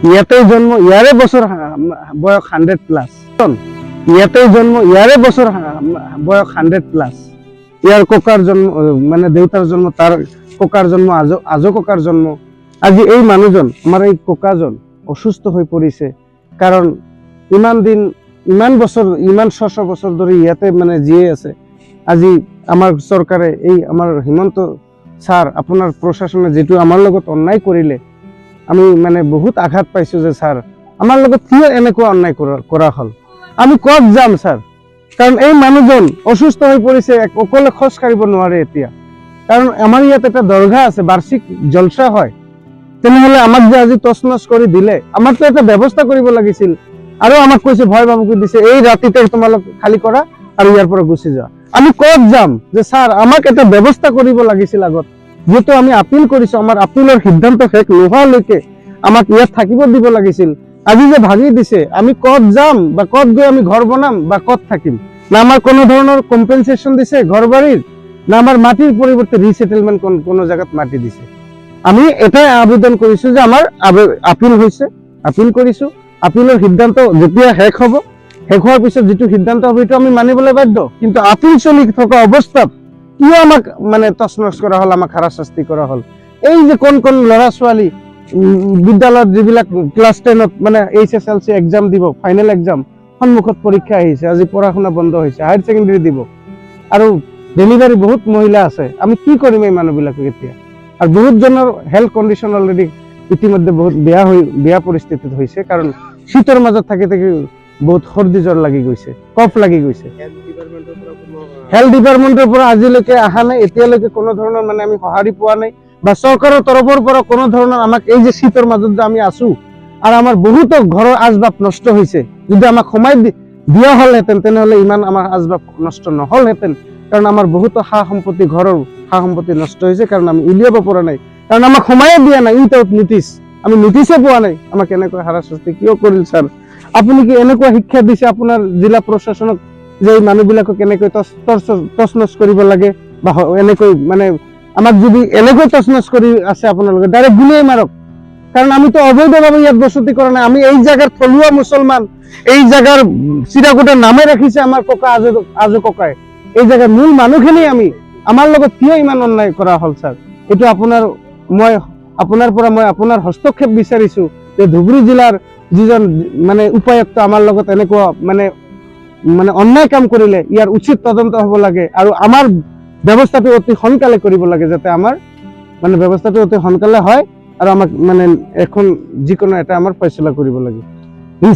ইয়াতেই জন্ম, ইয়াৰে বছৰ বয়স 100+। ইয়াতেই জন্ম, ইয়াৰে বছৰ বয়স 100+। ইয়াৰ ককাৰ জন্ম মানে দেউতাৰ জন্ম, তাৰ ককাৰ জন্ম, আজো ককাৰ জন্ম। আজি এই মানুহজন, আমাৰ এই ককাজন অসুস্থ হৈ পৰিছে, কাৰণ ইমান দিন, ইমান বছৰ, ইমান 600 বছৰ ধৰি ইয়াতে মানে জীয়াই আছে। আজি আমাৰ চৰকাৰে, এই আমাৰ হিমন্ত ছাৰ, আপোনাৰ প্ৰশাসনে যিটো আমাৰ লগত অন্যায় কৰিলে, আমি মানে বহুত আঘাত পাইছো যে ছাৰ আমাৰ লগত কিয় এনেকুৱা অন্যায় কৰা হ'ল। আমি ক'ত যাম ছাৰ, কাৰণ এই মানুহজন অসুস্থ হৈ পৰিছে, অকলে খোজ কাঢ়িব নোৱাৰে এতিয়া। কাৰণ আমাৰ ইয়াত এটা দৰগাহ আছে, বাৰ্ষিক জলসা হয়। তেনেহলে আমাক যে আজি তছনছ কৰি দিলে, আমাৰতো এটা ব্যৱস্থা কৰিব লাগিছিল। আৰু আমাক কৈছে, ভয় বাবুকে দিছে, এই ৰাতিতে তোমালোক খালী কৰা আৰু ইয়াৰ পৰা গুচি যোৱা। আমি ক'ত যাম যে ছাৰ, আমাক এটা ব্যৱস্থা কৰিব লাগিছিল আগত। যেহেতু আমি আপিল কৰিছো, আমাৰ আপিলৰ সিদ্ধান্ত শেষ নোহোৱালৈকে আমাক ইয়াত থাকিব দিব লাগিছিল। আজি যে ভাগি দিছে, আমি ক'ত যাম বা ক'ত গৈ আমি ঘৰ বনাম বা ক'ত থাকিম? না আমাৰ কোনো ধৰণৰ কম্পেনচেশ্যন দিছে ঘৰ বাৰীৰ, না আমাৰ মাটিৰ পৰিৱৰ্তে ৰিছেটেলমেণ্ট কোনো জায়গাত মাটি দিছে। আমি এটাই আবেদন কৰিছো যে আমাৰ আপিল হৈছে, আপিল কৰিছো, আপিলৰ সিদ্ধান্ত যেতিয়া শেষ হ'ব, শেষ হোৱাৰ পিছত যিটো সিদ্ধান্ত হ'ব সেইটো আমি মানিবলৈ বাধ্য। কিন্তু আপিল চলি থকা অৱস্থাত কিয় আমাক মানে তছনছ কৰা হ'ল, আমাক হাৰাশাস্তি কৰা হ'ল? এই যে কোন ল'ৰা ছোৱালী বিদ্যালয়ত যিবিলাক ক্লাছ 10ত মানে HSLC এক্সাম দিব, ফাইনেল এক্সাম, সন্মুখত পৰীক্ষা আহিছে, আজি পঢ়া শুনা বন্ধ হৈছে, হায়াৰ ছেকেণ্ডেৰী দিব, আৰু ডেলিভাৰী বহুত মহিলা আছে। আমি কি কৰিম এই মানুহবিলাকক এতিয়া? আৰু বহুত জনৰ হেল্থ কণ্ডিশ্যন অলৰেডি ইতিমধ্যে বহুত বেয়া পৰিস্থিতিত হৈছে, কাৰণ শীতৰ মাজত থাকি থাকি বহুত সৰ্দি জ্বৰ লাগি গৈছে, কফ লাগি গৈছে। হেল্থ ডিপাৰ্টমেণ্টৰ পৰা আজিলৈকে অহা নাই, এতিয়ালৈকে কোনো ধৰণৰ মানে আমি সঁহাৰি পোৱা নাই, বা চৰকাৰৰ তৰফৰ পৰা কোনো ধৰণৰ আমাক, এই যে শীতৰ মাজত যে আমি আছো আৰু আমাৰ বহুতো ঘৰৰ আচবাব নষ্ট হৈছে, যদি আমাক সময় দিয়া হ'লহেঁতেন তেনেহ'লে ইমান আমাৰ আচবাব নষ্ট নহ'লহেঁতেন। কাৰণ আমাৰ বহুতো সা সম্পত্তি, ঘৰৰ সা সম্পত্তি নষ্ট হৈছে, কাৰণ আমি উলিয়াব পৰা নাই, কাৰণ আমাক সময়ে দিয়া নাই। উইথাউট নোটিছ, আমি নোটিছে পোৱা নাই। আমাক এনেকৈ হাৰাশাস্তি কিয় কৰিল ছাৰ? আপুনি কি এনেকুৱা শিক্ষা দিছে আপোনাৰ জিলা প্ৰশাসনক যে এই মানুহবিলাকক এনেকৈ তছনছ কৰিব লাগে, বা এনেকৈ মানে আমাক যদি এনেকৈ তছনছ কৰি আছে আপোনালোকে, ডাইৰেক্ট গুলিয়াই মাৰক। কাৰণ আমিতো অবৈধভাৱে ইয়াত বসতি কৰা নাই, আমি এই জাগাৰ থলুৱা মুছলমান, এই জাগাৰ চিৰাকুটাৰ নামে ৰাখিছে আমাৰ ককা আজো ককাই, এই জাগাৰ মূল মানুহখিনি আমি। আমাৰ লগত কিয় ইমান অন্যায় কৰা হ'ল ছাৰ? এইটো আপোনাৰ পৰা মই আপোনাৰ হস্তক্ষেপ বিচাৰিছো, যে ধুবুৰী জিলাৰ যিজন মানে উপায়ুক্ত আমাৰ লগত এনেকুৱা মানে অন্যায় কাম কৰিলে, ইয়াৰ উচিত তদন্ত হ'ব লাগে, আৰু আমাৰ ব্যৱস্থাটো অতি সোনকালে কৰিব লাগে, যাতে আমাৰ মানে ব্যৱস্থাটো অতি সোনকালে হয়, আৰু আমাক মানে এখন যিকোনো এটা আমাৰ ফয়চলা কৰিব লাগে।